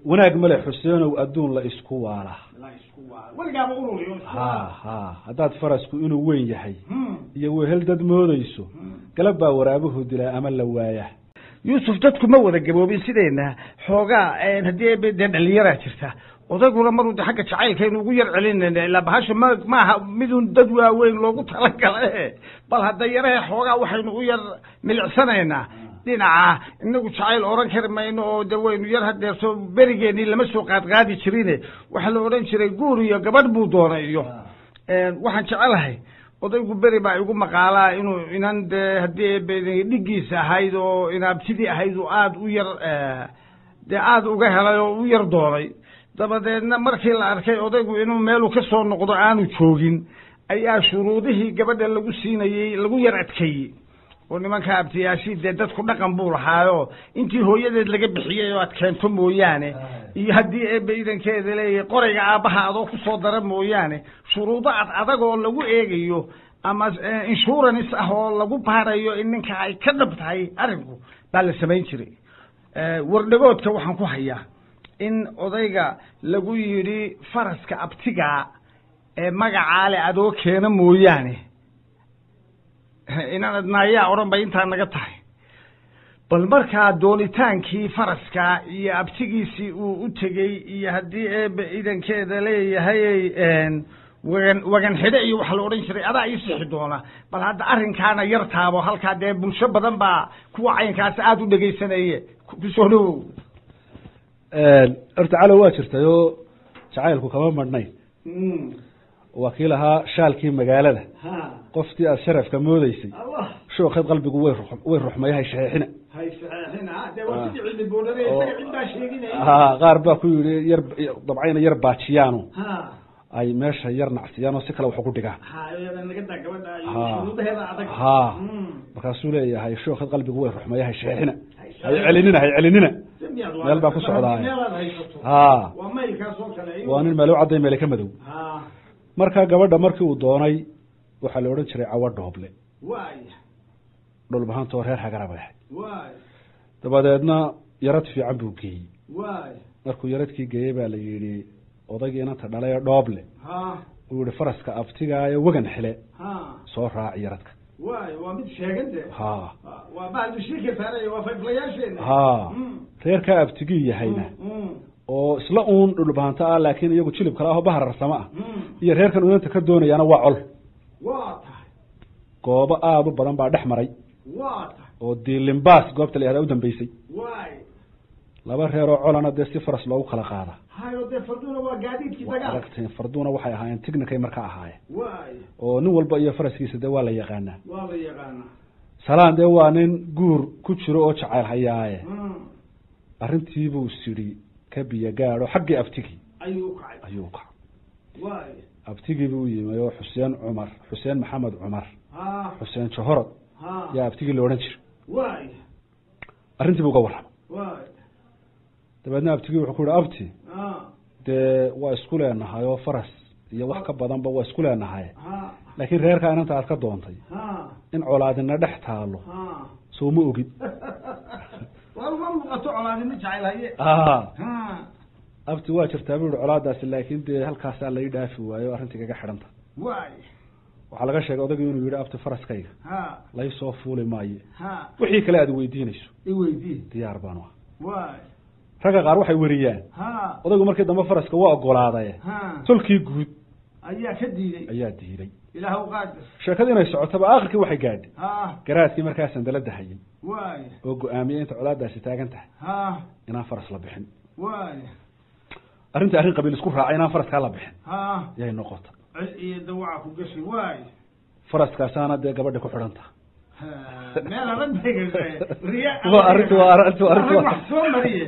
wanaag male Xuseen oo adduun la isku waala waligaaba ururiyo hadaad farasku inuu weyn yahay iyo wehel dad moodayso galab baa waraabuhu dilaa ama la waaya Yusuf dadku ma wada gaboobin sideena xoogaa hadii ay dhalinyara jirta odaguna maruu xagga jacaylka inuu ugu yar celinayna ila bahasha ma midun dad waaweyn loogu talagalay bal hadda yaraha xoogaa waxaynu u yar milicsanaynaa dhinaca inagu jacayl oran karmayno oo daweynu yar hadeerto berigeeni lama soo qaadqaadi jirine waxa la oran jiray guur iyo gabadh buu doonayo waxaan jecelahay odaygu beri baa igu maqaalaa inuu inan hadii dhigiisa ahayd oo inaabtidii ahayd oo aad u yar aad uga helay oo u yar doonay dabadeedna markii la arkay odaygu inuu meelu ka soo noqdo aanu joogin ayaa shuruudihii gabadha lagu siinayay lagu yar adkeeyey oo nimanka abtiyaashii dadku dhaqan buu lahaayo intii hooyadeed laga bixiyay oo adkeento mooyaane iyo haddii eebeydankeeda leeyahay qorayga aabaha adoo ku soo dara mooyaane shuruudo adag oo lagu eegayo ama insurance ah oo lagu baarayo in ninka ay ka dhab tahay arinku baa la samayn jiray wardhagoodka waxaan ku hayaa in odayga lagu yidhi faraska abtiga ee magaca leh adoo keena mooyaane inaan adnaayaa oran bay intaa naga tahay bal markaa doonitaankii faraska iyo abtigiisii uu u tegey iyo haddii eebe idankeeda leeyahay wagan xidhe iyo waxa la odhan jiray adaa ii sixi doona bal hadda arrinkaana yar taabo halkaa dee bulsho badan baa kuwa caynkaasi aada u dhegaysanaye kusoo dhawow horta calow waa jirtayoo jacaylku kama madhnayn waa kii lahaa shaalkii magaalada qoftii aad sharafka moodaysay shooqeed qalbigu way ruxmay hay saxiixina qaar baa ku yidhi yar dabcayna yar baajiyaano ay meesha yar nacsiyaanoo si kale wax ugu dhigaan markaasuu leeyahay shooqeed qalbigu way ruxmay hay saxiixina hay celinina meel baa ku socdaa waa nin meel u cadday meele ka madow markaa gabadha markii uu doonay waxaa la odhan jiray cawo dhooble dhulbahantoo reer hagara bay ahayd dabadeedna yarad fiican buu geeyey markuu yaradkii geeyey baa la yidhi odaygii inanta dhalay ee dhooble uu yihi faraska abtigaayo wagan xile soo raaci yaradka reerkaa abtigii yahayna oo isla uun dhulbahanto ah laakiin iyagu jilib kale ah oo bahararsamo ah iyo reerkan unanta ka doonayaana waa col goobo aada u badan baa dhex maray oo diilimbaas goobta la yihahda u dambeysay laba reer oo colana dee si faras loogu kala qaada aragteen farduuna waxay ahaayeen tignikay markaa ahaayeen oo nin walba iyo faraskiisa dee waa la yaqaanaa salaan dee waa nin guur ku jiro oo jacayl hayaaye arrintiibuu sidhi biyo gaadho xaggii abtigii ayuu kacay abtigii buu yimid oo xuseen maxamed cumar xuseen johorod yaa abtigii la odhan jiray arrintii buu uga warramay dabeedna abtigii wuxuu ku yihi abti dee waa isku leenahay oo faras iyo wax ka badanba waa isku leenahay laakiin reerkaa inanta aad ka doontay in colaadina dhex taalo soo ma ogid abti waa jirtaa buu yihi colaadaasi laakiin dee halkaasaa lai dhaafi waayo arrintii kaga xidhanta waxaa laga sheegay odagii inuu yidhi abti faraskayga lai soo fuuli maaye wixii kale aad weydiinayso diyaar baanu ah ragga qaar waxay weriyaan odaygu markii dambe faraska waa ogolaadaye tolkii guud ayaa diiday sheekadii inay socotaba aakhirkii waxay gaadhay garaadkii markaa sandalada hayay oo go-aamiyey inta colaadaasi taagan tahay inaan faras la bixin arrintii arrin qabiil isku raacay inaan faraskaa la bixin yay noqota faraskaasaana dee gabadha ku xidhan taha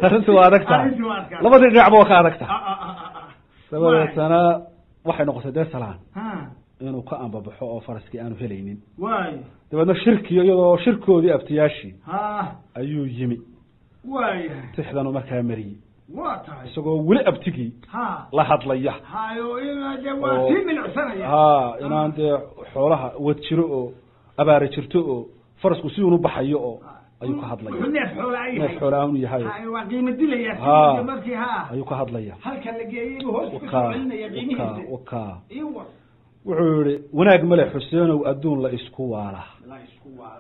arrintu waa adag tahay labadii dhinacba waa ka adag tahay dabadeetana waxay noqotay dee salaan inuu ka ambabaxo oo faraskii aanu helaynin dabeedna shirkiyo iyadoo shirkoodii abtiyaashii ayuu yimi tixdanu markaa mariyey isagoo weli abtigii la hadlaya inaan dee xoolaha wad jiro oo abaari jirto oo farasku si unu baxayo oo ayuu ka hadlaya neef xoolaa yahay waa qiimo dilaya markii ayuu ka hadlaya halka la geeyay hoos ku celinaya qiimihiisa wuxuu yiri wanaag male Xuseenow adduun la isku waala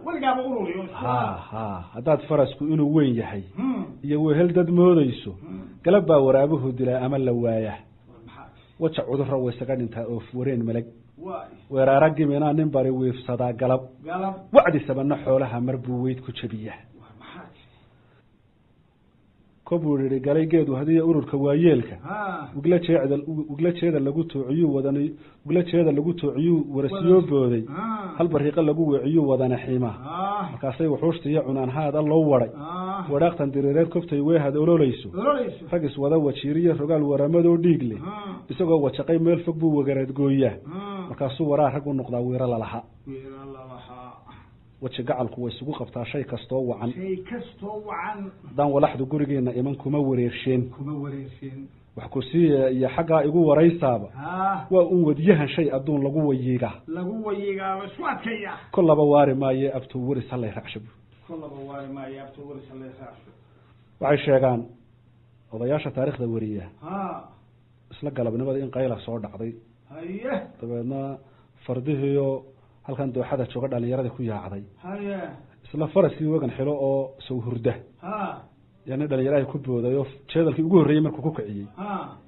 waligaaba ururiyo hadaad farasku inuu weyn yahay iyo wehel dad moodayso galab baa waraabuhu dilaa ama la waaya waxa cudurro waysaga dhintaa oo wareen malag weeraragi meena nin bari weefsada galab wacdi sabana xoolaha marbuu weyd ku jabiya كبر قالي جد وهذه أورك كوايلك وقلت شيء هذا اللي قلته عيو وذني وقلت شيء هذا اللي قلته عيو ورسيوب بودي هل بريق اللي قوي عيو وذن حيمة مكاسي وحوشت يعنان هذا الله وري ورقت تدريرات كفت يوه هذا ولا ليسو فقس وذا وشيرية رجال ورمد وديقلي بسوا وشقي مال فقبو وجرد جويه مكاسو وراه حقو النقطة وير الله لها وتشجعلك ويسوق قفتا شيء كستو وعن دان ولحد غورينا إيمانكم وريرشين وحكوسي يا حاجة يقول وريسابا ووديها شيء أدون لقوة يجا وسوات كيا كل بواري ما يأبتو ورث الله يرحب وعيش شيئان وضياش تاريخ دورية اسلق قلب نبض إن قيلة صور دعضي طبعا فرده يو هل كان دو حدا شو قد على يرده كويها عضي isla faraskii wagan xilo oo soo hurda yani dhalinyarada ku boodayo jeedalkii ugu horeeyay markuu ku kiciyay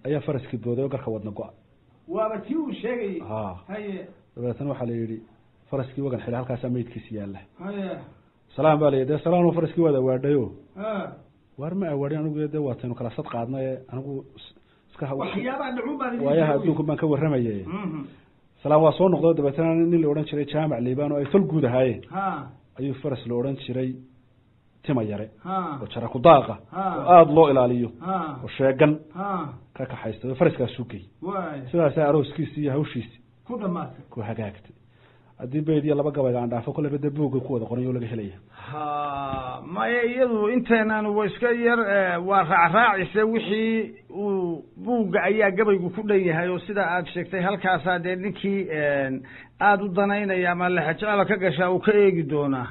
ayaa faraskii boodayo garka wadna go'a waaba tii uu sheegay dabeetana waxa la yiri faraskii wagan xilo halkaas meedkiisa yaala salaam baa leeyahay salaam oo faraskii wada waadhayo war ma awaari anigu yeeday waataynu kala sad qaadnay anigu iska waxyaabaha dhacuubada waayaha adduunku baan ka waramayay salaam waa soo noqday dabeetana nin la oran jiray jaamac liibaan oo ay fal guud ahaayeen ayuu faras loo oran jiray tima yare oo jara ku daaqa oo aad loo ilaaliyo oo sheegan ka kaxaysto faraska suugay sidaas arooskiisii iyo hawshiisii ku dhamaatay ku hagaagtay hadii beediya laba gabay aan dhaafo kale bada buuga ku wada qorayo laga helaya ma iyadu inteenan way iska yar waa raacisay wixii uu buuga ayaa gabaygu ku dhan yahay oo sida aad sheegtay halkaas aad ninkii aad u danaynaya ama la xajala ka gashaa uu ka eegi doona